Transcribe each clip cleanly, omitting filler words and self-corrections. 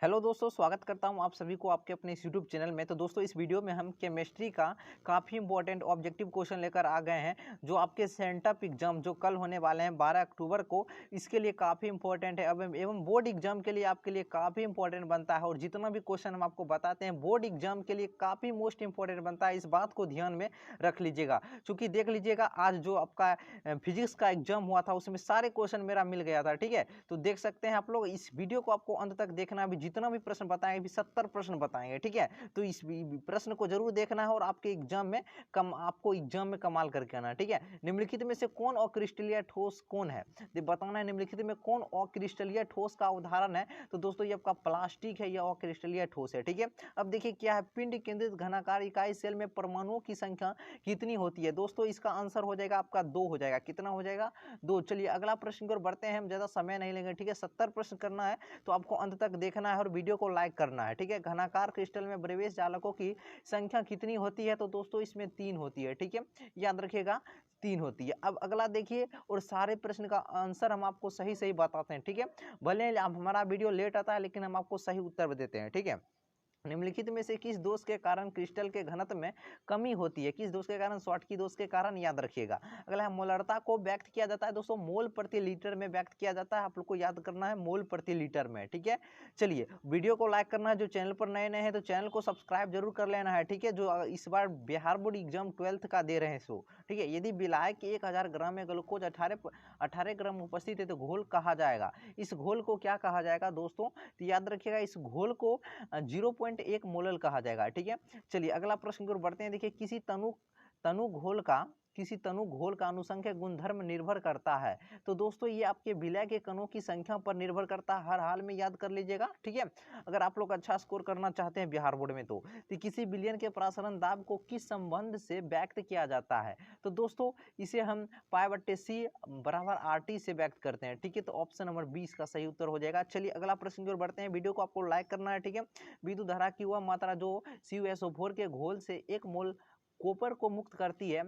Hello दोस्तों, स्वागत करता हूं आप सभी को आपके अपने इस यूट्यूब चैनल में। तो दोस्तों, इस वीडियो में हम केमिस्ट्री का काफ़ी इंपॉर्टेंट ऑब्जेक्टिव क्वेश्चन लेकर आ गए हैं, जो आपके सेंटअप एग्जाम जो कल होने वाले हैं 12 अक्टूबर को, इसके लिए काफ़ी इंपॉर्टेंट है। अब एवं बोर्ड एग्जाम के लिए आपके लिए काफ़ी इंपॉर्टेंट बनता है। और जितना भी क्वेश्चन हम आपको बताते हैं बोर्ड एग्जाम के लिए काफ़ी मोस्ट इंपॉर्टेंट बनता है। इस बात को ध्यान में रख लीजिएगा, चूँकि देख लीजिएगा आज जो आपका फिजिक्स का एग्जाम हुआ था उसमें सारे क्वेश्चन मेरा मिल गया था। ठीक है, तो देख सकते हैं आप लोग। इस वीडियो को आपको अंत तक देखना है। जितना भी प्रश्न बताएंगे, भी 70 प्रश्न बताएंगे। ठीक है, तो इस प्रश्न को जरूर देखना है और आपके एग्जाम में आपको एग्जाम में कमाल करके आना है। ठीक है, निम्नलिखित में से कौन अक्रिस्टलीय ठोस कौन है, ये बताना है। निम्नलिखित में कौन अक्रिस्टलीय ठोस का उदाहरण है, तो दोस्तों ये आपका प्लास्टिक है, यह अक्रिस्टलीय ठोस है। ठीक है, अब देखिए क्या है, पिंड केंद्रित घनाकार इकाई सेल में परमाणुओं की संख्या कितनी होती है। दोस्तों इसका आंसर हो जाएगा आपका 2 हो जाएगा। कितना हो जाएगा? 2। चलिए अगला प्रश्न की ओर बढ़ते हैं, हम ज्यादा समय नहीं लेंगे। ठीक है, 70 प्रश्न करना है तो आपको अंत तक देखना है और वीडियो को लाइक करना है। ठीक है, घनाकार क्रिस्टल में प्रवेश जालकों की संख्या कितनी होती है, तो दोस्तों इसमें 3 होती है। ठीक है, याद रखिएगा 3 होती है। अब अगला देखिए, और सारे प्रश्न का आंसर हम आपको सही सही बताते हैं। ठीक है, भले हमारा वीडियो लेट आता है लेकिन हम आपको सही उत्तर देते हैं। ठीक है, निम्नलिखित में से किस दोष के कारण क्रिस्टल के घनत्व में कमी होती है? किस दोष के कारण? शॉर्टकी दोष के कारण, याद रखिएगा। अगला है, मोलरता को व्यक्त किया जाता है दोस्तों मोल प्रति लीटर में व्यक्त किया जाता है। आप लोग को याद करना है मोल प्रति लीटर में। ठीक है, चलिए वीडियो को लाइक करना है। जो चैनल पर नए नए हैं तो चैनल को सब्सक्राइब जरूर कर लेना है। ठीक है, जो इस बार बिहार बोर्ड एग्जाम 12th का दे रहे हैं सो। ठीक है, यदि विलायक 1000 ग्राम में ग्लूकोज 18 ग्राम उपस्थित है तो घोल कहा जाएगा। इस घोल को क्या कहा जाएगा दोस्तों? तो याद रखिएगा इस घोल को 0.1 मोलल कहा जाएगा। ठीक है, चलिए अगला प्रश्न की ओर बढ़ते हैं। देखिए, किसी तनु घोल का अनुसंख्यक गुणधर्म निर्भर करता है, तो दोस्तों ये आपके विलय के कणों की संख्या पर निर्भर करता है। हर हाल में याद कर लीजिएगा। ठीक है, अगर आप लोग अच्छा स्कोर करना चाहते हैं बिहार बोर्ड में तो किसी विलयन के प्रसारण दाब को किस संबंध से व्यक्त किया जाता है, तो दोस्तों इसे हम पाई/C बराबर RT से व्यक्त करते हैं। ठीक है, तो ऑप्शन नंबर 20 का सही उत्तर हो जाएगा। चलिए अगला प्रश्न की ओर बढ़ते हैं। वीडियो को आपको लाइक करना है। ठीक है, विद्युत धारा की वह मात्रा जो CuSO4 के घोल से 1 मोल कॉपर को मुक्त करती है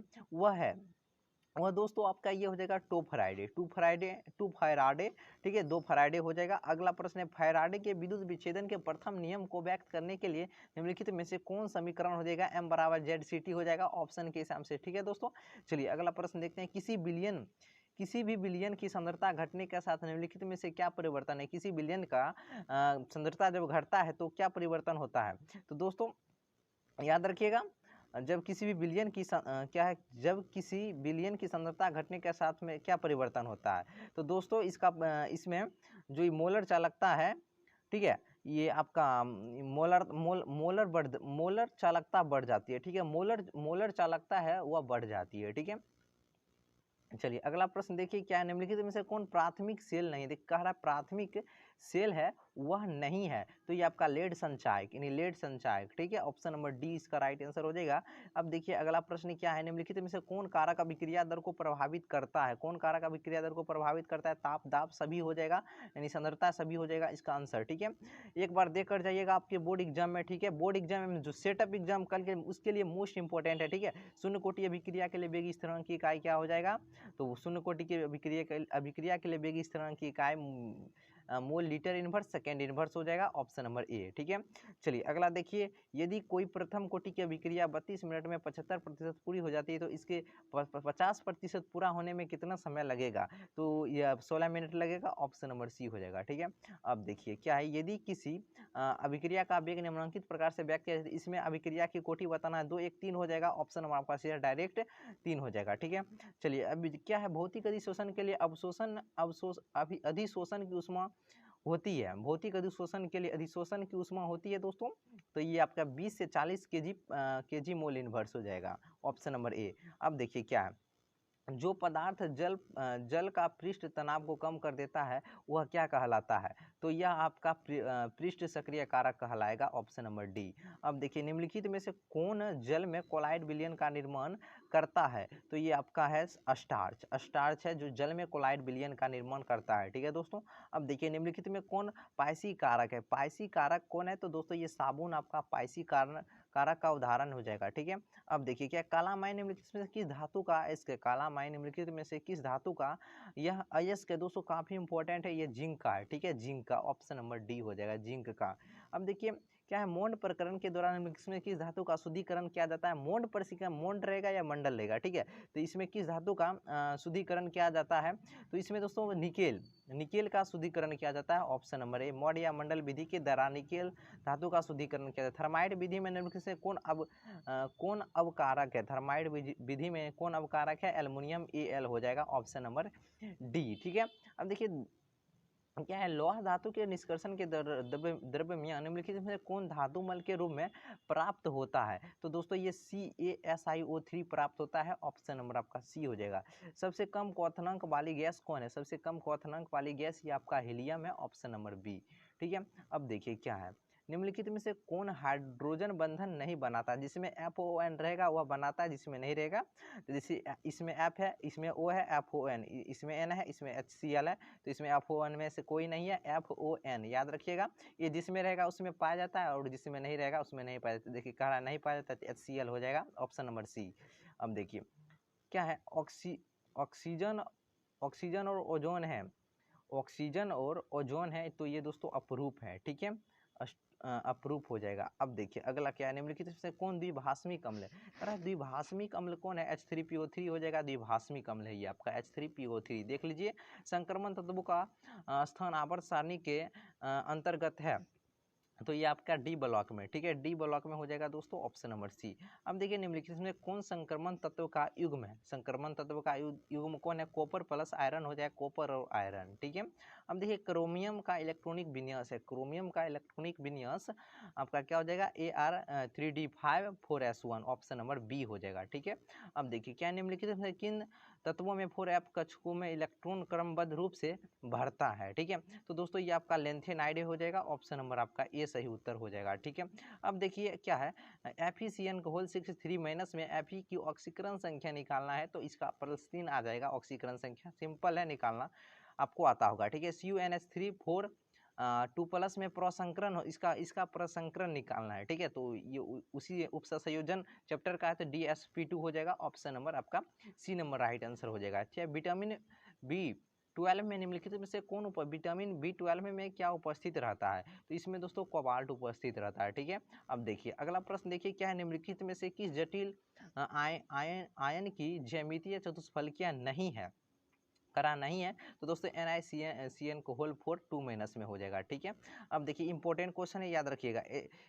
वह दोस्तों आपका ये हो जाएगा 2 फैराडे। ठीक है, 2 फैराडे हो जाएगा। अगला प्रश्न है, फैराडे के विद्युत विच्छेदन के प्रथम नियम को व्यक्त करने के लिए निम्नलिखित में से कौन समीकरण हो जाएगा? M = ZCT हो जाएगा ऑप्शन के हिसाब से। ठीक है दोस्तों, चलिए अगला प्रश्न देखते हैं। किसी भी विलयन की सांद्रता घटने के साथ निम्नलिखित में से क्या परिवर्तन है? किसी विलयन का सांद्रता जब घटता है तो क्या परिवर्तन होता है? तो दोस्तों याद रखिएगा, जब किसी भी विलयन की क्या है, जब किसी विलयन की सांद्रता घटने के साथ में क्या परिवर्तन होता है, तो दोस्तों इसमें जो ये मोलर चालकता है, ठीक है, ये आपका मोलर चालकता बढ़ जाती है। ठीक है, मोलर चालकता है वह बढ़ जाती है। ठीक है, चलिए अगला प्रश्न देखिए, क्या है, निम्नलिखित में से कौन प्राथमिक सेल नहीं, देख कह रहा है प्राथमिक सेल है वह नहीं है, तो ये आपका लेड संचायक यानी लेड संचायक। ठीक है, ऑप्शन नंबर डी इसका राइट आंसर हो जाएगा। अब देखिए अगला प्रश्न क्या है, निम्नलिखित में से कौन कारक अभिक्रिया दर को प्रभावित करता है? कौन कारक अभिक्रिया दर को प्रभावित करता है? ताप, दाब सभी हो जाएगा, यानी सांद्रता सभी हो जाएगा इसका आंसर। ठीक है, एक बार देख कर जाइएगा आपके बोर्ड एग्जाम में। ठीक है, बोर्ड एग्जाम में जो सेटअप एग्जाम कल के उसके लिए मोस्ट इंपॉर्टेंट है। ठीक है, शून्य कोटि अभिक्रिया के लिए वेग स्थिरांक की इकाई क्या हो जाएगा? तो शून्य कोटि की अभिक्रिया के लिए वेग स्थिरांक की इकाई mole litre inverse second inverse हो जाएगा ऑप्शन नंबर ए। ठीक है, चलिए अगला देखिए, यदि कोई प्रथम कोटि की अभिक्रिया 32 मिनट में 75% पूरी हो जाती है तो इसके 50% पूरा होने में कितना समय लगेगा? तो यह 16 मिनट लगेगा, ऑप्शन नंबर सी हो जाएगा। ठीक है, अब देखिए क्या है, यदि किसी अभिक्रिया का वेग निम्नलिखित प्रकार से व्यक्त किया जाए, इसमें अभिक्रिया की कोटि बताना है, 2 1 3 हो जाएगा, ऑप्शन नंबर आपका सीधा डायरेक्ट 3 हो जाएगा। ठीक है, चलिए अब क्या है, भौतिक अधिशोषण के लिए अधिशोषण की ऊष्मा होती है। भौतिक अधिशोषण के लिए अधिशोषण की ऊष्मा होती है दोस्तों, तो ये आपका 20 से 40 केजी मोल इनवर्स हो जाएगा, ऑप्शन नंबर ए। अब देखिए क्या है, जो पदार्थ जल का पृष्ठ तनाव को कम कर देता है वह क्या कहलाता है? तो यह आपका पृष्ठ सक्रिय कारक कहलाएगा, ऑप्शन नंबर डी। अब देखिए, निम्नलिखित में से कौन जल में कोलाइड विलयन का निर्माण करता है? तो ये आपका है स्टार्च है जो जल में कोलाइड विलयन का निर्माण करता है। ठीक है दोस्तों, अब देखिए निम्नलिखित में कौन पाइसी कारक है? पाइसी कारक कौन है? तो दोस्तों ये साबुन आपका पाइसी कारक का उदाहरण हो जाएगा। ठीक है, अब देखिए क्या कालामाइन निम्नलिखित में से किस धातु का, इसके कालामाइन निम्नलिखित में से किस धातु का, यह अयस्क दोस्तों काफी इंपॉर्टेंट है, ये जिंक का है। ठीक है, जिंक का, ऑप्शन नंबर डी हो जाएगा, जिंक का। अब देखिए क्या है, मोंड प्रकरण के दौरान निम्नलिखित में किस धातु का शुद्धिकरण किया जाता है, मोंड प्रशिक्षण, मोंड रहेगा या मंडल रहेगा। ठीक है, तो इसमें किस धातु का शुद्धिकरण किया जाता है, तो इसमें दोस्तों निकेल, निकेल का शुद्धिकरण किया जाता है, ऑप्शन नंबर ए। मॉड या मंडल विधि के दौरान निकेल धातु का शुद्धिकरण किया जाता है। थर्माइड विधि में निम्नलिखित से कौन अवकारक है, थर्माइड विधि में कौन अवकारक है, एल्युमिनियम Al हो जाएगा, ऑप्शन नंबर डी। ठीक है, अब देखिए क्या है, लोहा धातु के निष्कर्षण के द्रव्य निम्नलिखित में से कौन धातु मल के रूप में प्राप्त होता है, तो दोस्तों ये CaSiO3 प्राप्त होता है, ऑप्शन नंबर आपका सी हो जाएगा। सबसे कम क्वथनांक वाली गैस कौन है, सबसे कम क्वथनांक वाली गैस ये आपका हीलियम है, ऑप्शन नंबर बी। ठीक है, अब देखिए क्या है, निम्नलिखित में से कौन हाइड्रोजन बंधन नहीं बनाता, जिसमें FON रहेगा वह बनाता है, जिसमें नहीं रहेगा, तो जैसे इसमें F है, इसमें O है, FON, इसमें N है, इसमें HCl है, तो इसमें FON में से कोई नहीं है, FON याद रखिएगा। ये जिसमें रहेगा उसमें पाया जाता है और जिसमें नहीं रहेगा उसमें नहीं पाया जाता। देखिए कह रहा नहीं पाया जाता तो HCl हो जाएगा, ऑप्शन नंबर सी। अब देखिए क्या है, ऑक्सीजन, ऑक्सीजन और ओजोन है, ऑक्सीजन और ओजोन है, तो ये दोस्तों अपरूप है। ठीक है, अपरूप हो जाएगा। अब देखिए अगला क्या है, निम्नलिखित में से कौन द्विभाषमिक अम्ल है, अरे द्विभाषमिक अम्ल कौन है, H3PO3 हो जाएगा, द्विभाषमिक अम्ल है ये आपका H3PO3। देख लीजिए संक्रमण तत्वों का स्थान आवर्त सारणी के अंतर्गत है, तो ये आपका डी ब्लॉक में। ठीक है, डी ब्लॉक में हो जाएगा दोस्तों, ऑप्शन नंबर सी। अब देखिए निम्नलिखित में कौन संक्रमण तत्व का युग्म है, संक्रमण तत्व का युग्म कौन है, कॉपर प्लस आयरन हो जाएगा, कॉपर और आयरन। ठीक है, अब देखिए क्रोमियम का इलेक्ट्रॉनिक विन्यास है, क्रोमियम का इलेक्ट्रॉनिक विन्यास आपका क्या हो जाएगा, AR3D5 4S1, option number B हो जाएगा। ठीक है, अब देखिए क्या निम्नलिखित में किन तत्वों में 4f कक्षकों में इलेक्ट्रॉन क्रमबद्ध रूप से भरता है। ठीक है, तो दोस्तों ये आपका लेंथेनाइड हो जाएगा, ऑप्शन नंबर आपका ए सही उत्तर हो जाएगा। ठीक है, अब देखिए क्या है, FeCN को होल 6 माइनस में Fe की ऑक्सीकरण संख्या निकालना है, तो इसका +3 आ जाएगा, ऑक्सीकरण संख्या सिंपल है निकालना, आपको आता होगा। ठीक है, CuNH3 4 2+ में प्रसंकरण, इसका प्रसंकरण निकालना है। ठीक है, तो ये उसी उपसंयोजन चैप्टर का है, तो DsP2 हो जाएगा, ऑप्शन नंबर आपका सी नंबर राइट आंसर हो जाएगा। अच्छा, विटामिन B12 में निम्नलिखित में से कौन विटामिन B12 में क्या उपस्थित रहता है, तो इसमें दोस्तों कोबाल्ट उपस्थित रहता है। ठीक है, अब देखिए अगला प्रश्न देखिए क्या है, निम्नलिखित में से किस जटिल आयन की ज्यामितीय चतुष्फलकियां नहीं है, करा नहीं है, तो दोस्तों NiCN को होल 4 2 माइनस में हो जाएगा। ठीक है, अब देखिए इंपॉर्टेंट क्वेश्चन है, याद रखिएगा।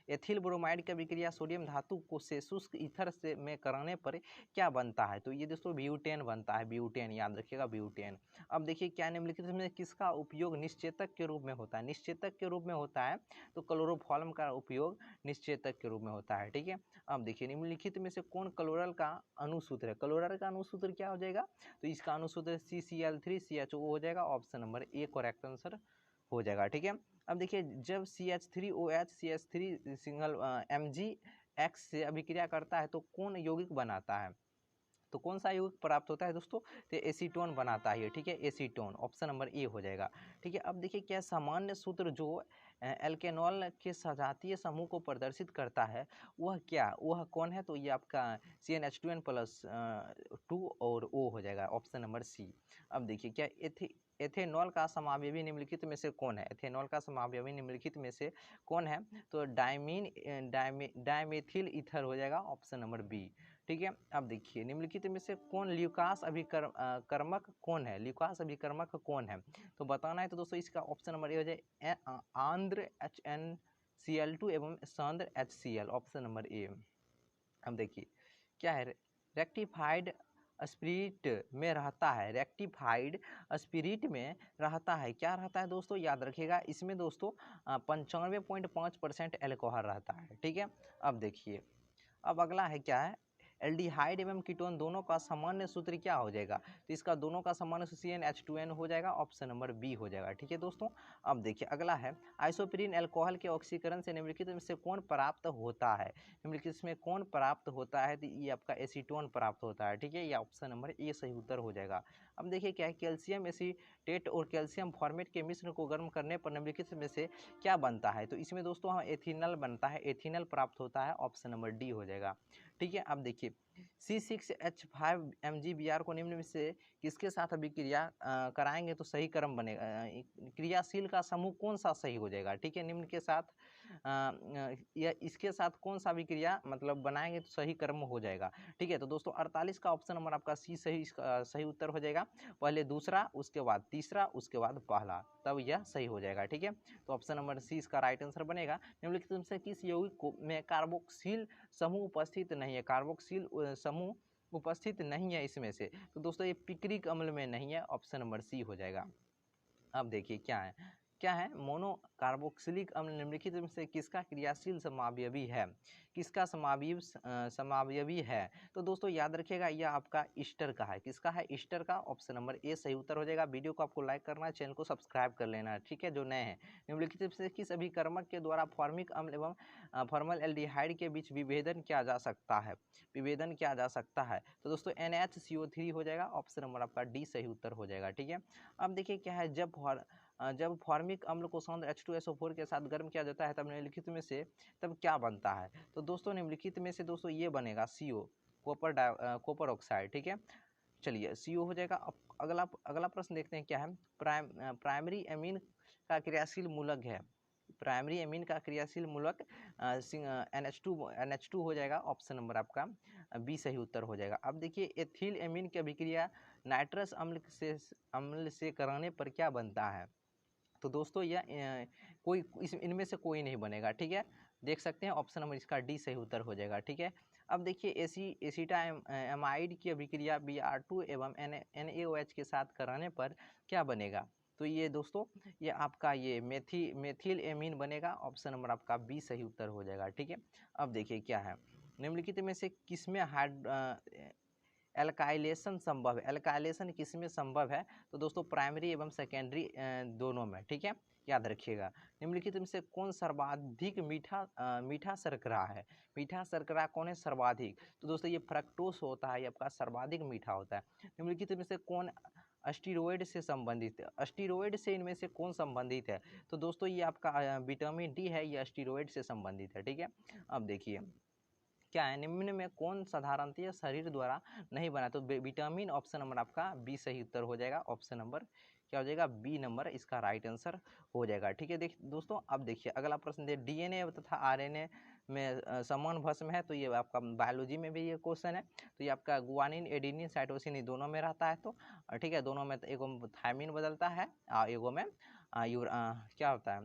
एथिल ब्रोमाइड का विक्रिया सोडियम धातु को से शुष्क ईथर से में कराने पर क्या बनता है, तो ये दोस्तों ब्यूटेन बनता है, ब्यूटेन याद रखिएगा, ब्यूटेन। अब देखिए क्या निम्नलिखित में किसका उपयोग निश्चेतक के रूप में होता है, निश्चेतक के रूप में होता है, तो क्लोरोफॉर्म का उपयोग निश्चेतक के रूप में होता है। ठीक है, अब देखिए निम्नलिखित में से कौन क्लोरल का अनुसूत्र है, क्लोरल का अनुसूत्र क्या हो जाएगा, तो इसका अनुसूत्र CCl3CHO हो जाएगा, option number A correct answer हो जाएगा। ठीक है, अब देखिए जब CH3OH CH3 सिंगल MgX से अभिक्रिया करता है तो कौन यौगिक बनाता है, तो कौन सा यौगिक प्राप्त होता है दोस्तों, तो एसीटोन बनाता है। ठीक है, एसीटोन, ऑप्शन नंबर ए हो जाएगा। ठीक है, अब देखिए क्या सामान्य सूत्र जो एल्केनॉल के सजातीय समूह को प्रदर्शित करता है वह कौन है, तो ये आपका CnH2n+2 और O हो जाएगा, ऑप्शन नंबर सी। अब देखिए क्या एथेनॉल का समावयवी निम्नलिखित में से कौन है, एथेनॉल का समावयवी निम्नलिखित में से कौन है, तो डायमेथिल ईथर हो जाएगा, ऑप्शन नंबर बी। ठीक है, अब देखिए निम्नलिखित में से कौन ल्यूकास अभिकर्मक कौन है, ल्यूकास अभिकर्मक कौन है, तो बताना है, तो दोस्तों इसका ऑप्शन नंबर ए हो जाए आंध्र HNCl2 एवं सांद्र HCl, ऑप्शन नंबर ए। अब देखिए क्या है, रेक्टिफाइड स्पिरिट में रहता है, रेक्टिफाइड स्पिरिट में रहता है, क्या रहता है दोस्तों, याद रखिएगा, इसमें दोस्तों 95.5% एल्कोहल रहता है। ठीक है, अब देखिए अब अगला है क्या है, एल्डिहाइड एवं कीटोन दोनों का सामान्य सूत्र क्या हो जाएगा, तो इसका दोनों का सामान्य सूत्र CnH2n हो जाएगा, ऑप्शन नंबर बी हो जाएगा। ठीक है दोस्तों, अब देखिए अगला है आइसोप्रीन अल्कोहल के ऑक्सीकरण से निम्नलिखित में से कौन प्राप्त होता है, निम्नलिखित में कौन प्राप्त होता है, तो ये आपका एसीटोन प्राप्त होता है। ठीक है, ये ऑप्शन नंबर ए सही उत्तर हो जाएगा। अब देखिए क्या है, कैल्शियम एसीटेट और कैल्शियम फॉर्मेट के मिश्रण को गर्म करने पर निम्नलिखित में से क्या बनता है, तो इसमें दोस्तों हम एथिनल बनता है, एथिनल प्राप्त होता है, ऑप्शन नंबर डी हो जाएगा। ठीक है, अब देखिए C6H5MgBr को निम्न में से किसके साथ अभिक्रिया कराएंगे तो सही क्रम बनेगा, क्रियाशील का समूह कौन सा सही हो जाएगा। ठीक है, निम्न के साथ या इसके साथ कौन सा अभिक्रिया मतलब बनाएंगे तो सही क्रम हो जाएगा। ठीक है, तो दोस्तों 48 का ऑप्शन नंबर आपका सी सही उत्तर हो जाएगा। पहले दूसरा, उसके बाद तीसरा, उसके बाद पहला, तब यह सही हो जाएगा। ठीक है, तो ऑप्शन नंबर सी इसका राइट आंसर बनेगा। निम्नलिखित में से किस यौगिक में कार्बोक्सिल समूह उपस्थित नहीं है, कार्बोक्सिल समूह उपस्थित नहीं है इसमें से, तो दोस्तों ये पिक्रिक अम्ल में नहीं है, ऑप्शन नंबर सी हो जाएगा। अब देखिए क्या है मोनो कार्बोक्सिलिक अम्ल निम्नलिखित में से किसका क्रियाशील समावयवी है, किसका समावयवी है, तो दोस्तों याद रखिएगा यह आपका ईस्टर का है, किसका है, ईस्टर का, ऑप्शन नंबर ए सही उत्तर हो जाएगा। वीडियो को आपको लाइक करना है, चैनल को सब्सक्राइब कर लेना है। ठीक है, जो नए हैं, निम्नलिखित में से किस अभिकर्मक के द्वारा फॉर्मिक अम्ल एवं फॉर्मल एल्डिहाइड के बीच विभेदन किया जा सकता है, विभेदन किया जा सकता है, तो दोस्तों NaHCO3 हो जाएगा, ऑप्शन नंबर आपका डी सही उत्तर हो जाएगा। ठीक है, अब देखिए क्या है, जब फॉर्मिक अम्ल को सौंद H2SO4 के साथ गर्म किया जाता है तब निम्नलिखित में से तब क्या बनता है, तो दोस्तों निम्नलिखित में से दोस्तों ये बनेगा CO, कॉपर ऑक्साइड। ठीक है, चलिए CO हो जाएगा। अब अगला प्रश्न देखते हैं क्या है, प्राइमरी एमीन का क्रियाशील मूलक है, प्राइमरी एमीन का क्रियाशील मूलक NH2 हो जाएगा, ऑप्शन नंबर आपका बी सही उत्तर हो जाएगा। अब देखिए एथिल एमीन की अभिक्रिया नाइट्रस अम्ल से कराने पर क्या बनता है, तो दोस्तों यह कोई इनमें से कोई नहीं बनेगा। ठीक है, देख सकते हैं, ऑप्शन नंबर इसका डी सही उत्तर हो जाएगा। ठीक है, अब देखिए एसिटामाइड की अभिक्रिया Br2 एवं NaOH के साथ कराने पर क्या बनेगा, तो ये दोस्तों ये आपका ये मेथिल एमीन बनेगा, ऑप्शन नंबर आपका बी सही उत्तर हो जाएगा। ठीक है, अब देखिए क्या है, निम्नलिखित में से किसमें एल्काइलेशन संभव है, एल्काइलेशन किसमें संभव है, तो दोस्तों प्राइमरी एवं सेकेंडरी दोनों में। ठीक है, याद रखिएगा। निम्नलिखित में से कौन सर्वाधिक मीठा शर्करा है, मीठा शर्करा कौन है सर्वाधिक, तो दोस्तों ये फ्रक्टोस होता है, ये आपका सर्वाधिक मीठा होता है। निम्नलिखित में से कौन स्टीरॉयड से संबंधित है, स्टीरॉयड से इनमें से कौन संबंधित है, तो दोस्तों ये आपका विटामिन डी है, ये स्टीरॉयड से संबंधित है। ठीक है, अब देखिए क्या है, निम्न में कौन साधारणतः शरीर द्वारा नहीं बना, तो विटामिन, ऑप्शन नंबर आपका बी सही उत्तर हो जाएगा, ऑप्शन नंबर क्या हो जाएगा, बी नंबर इसका राइट आंसर हो जाएगा। ठीक है, दोस्तों अब देखिए अगला प्रश्न दे, डीएनए तथा आरएनए में समान भस्म है, तो ये आपका बायोलॉजी में भी ये क्वेश्चन है, तो ये आपका गुआनिन एडेनिन साइटोसिन दोनों में रहता है, तो ठीक है, दोनों में एगो थायमिन बदलता है, एगो में क्या होता है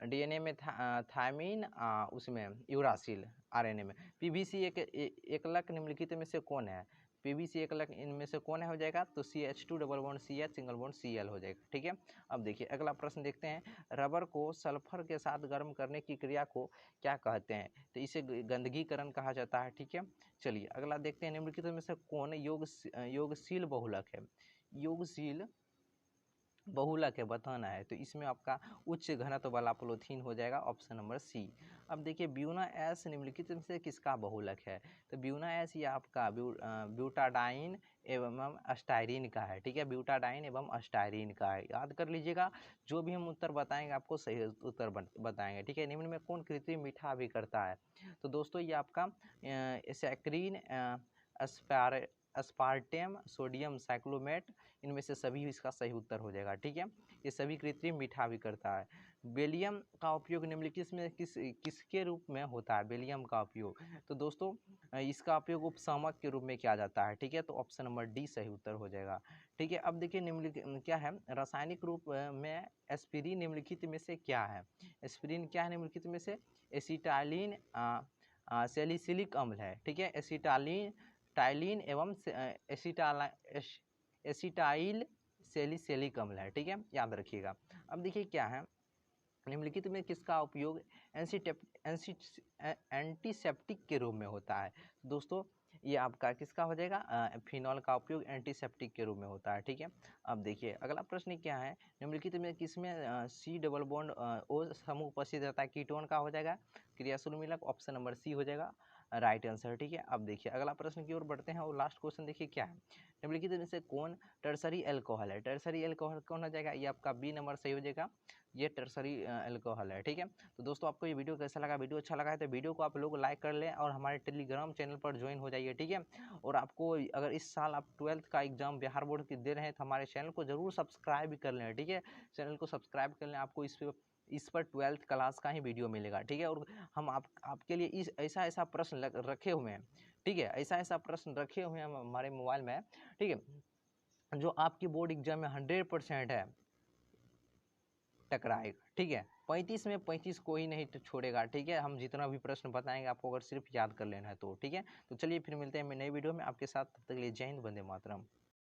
डीएनए में थायमिन, उसमें यूरासिल, आरएनए में पीवीसी एकलक निम्नलिखित में से कौन है, पीवीसी एकलक इनमें से कौन है हो जाएगा, तो CH2 double bond CH single bond Cl हो जाएगा। ठीक है, अब देखिए अगला प्रश्न देखते हैं, रबर को सल्फर के साथ गर्म करने की क्रिया को क्या कहते हैं, तो इसे गंदगीकरण कहा जाता है। ठीक है, चलिए अगला देखते हैं, निम्नलिखित में से कौन योगशील बहुलक है, योगशील बहुलक है बताना है, तो इसमें आपका उच्च घनत्व वाला पॉलीथीन हो जाएगा, ऑप्शन नंबर सी। अब देखिए ब्यूना एस निम्नलिखित में से किसका बहुलक है, तो ब्यूना एस ये आपका ब्यूटाडाइन एवं अस्टायरीन का है। ठीक है, ब्यूटाडाइन एवं अस्टायरीन का है, याद कर लीजिएगा, जो भी हम उत्तर बताएंगे आपको सही उत्तर बताएंगे। ठीक है, निम्न में कौन कृत्रिम मीठा भी करता है, तो दोस्तों ये आपका सैक्रीन, अस्पार्टेम, सोडियम साइक्लोमेट, इनमें से सभी इसका सही उत्तर हो जाएगा। ठीक है, ये सभी कृत्रिम मीठा भी करता है। बेलियम का उपयोग निम्नलिखित में किसके रूप में होता है, बेलियम का उपयोग, तो दोस्तों इसका उपयोग उपशामक के रूप में किया जाता है। ठीक है, तो ऑप्शन नंबर डी सही उत्तर हो जाएगा। ठीक है, अब देखिए निम्नलिखित क्या है, रासायनिक रूप में एस्पिरिन निम्नलिखित में से क्या है, एस्पिरिन क्या है निम्नलिखित में से, एसिटाइलिन सैलिसिलिक अम्ल है। ठीक है, टाइलिन एवं एसिटाइल सैलिसिलिक अम्ल है। ठीक है, याद रखिएगा। अब देखिए क्या है, निम्नलिखित में किसका उपयोग एंटीसेप्टिक के रूप में होता है? दोस्तों ये आपका किसका हो जाएगा? फिनॉल का उपयोग एंटीसेप्टिक के रूप में होता है। ठीक है, अब देखिए अगला प्रश्न क्या है, निम्नलिखित में किसमें सी डबल बॉन्ड ओ समूह उपस्थित रहता है? कीटोन का हो जाएगा क्रियाशील मिलक, ऑप्शन नंबर सी हो जाएगा राइट आंसर। ठीक है, अब देखिए अगला प्रश्न की ओर बढ़ते हैं और लास्ट क्वेश्चन देखिए क्या है, निम्नलिखित में से कौन टर्सरी एल्कोहल है? टर्सरी एल्कोहल कौन हो जाएगा? ये आपका बी नंबर सही हो जाएगा, ये टर्सरी एल्कोहल है। ठीक है, तो दोस्तों आपको ये वीडियो कैसा लगा? वीडियो अच्छा लगा है तो वीडियो को आप लोग लाइक कर लें और हमारे टेलीग्राम चैनल पर ज्वाइन हो जाइए। ठीक है, और आपको अगर इस साल आप 12th का एग्जाम बिहार बोर्ड की दे रहे हैं तो हमारे चैनल को जरूर सब्सक्राइब कर लें। ठीक है, चैनल को सब्सक्राइब कर लें, आपको इस पर 12th क्लास का ही वीडियो मिलेगा। ठीक है, और हम आपके लिए इस ऐसा प्रश्न रखे हुए हैं। ठीक है, ऐसा प्रश्न रखे हुए हैं हमारे मोबाइल में। ठीक है, जो आपकी बोर्ड एग्जाम में 100% है टकराएगा। ठीक है, 35 में 35 कोई नहीं छोड़ेगा। ठीक है, हम जितना भी प्रश्न बताएंगे आपको अगर सिर्फ याद कर लेना है तो। ठीक है, तो चलिए फिर मिलते हैं नई वीडियो में आपके साथ, तब तक के लिए जय हिंद, वंदे मातरम।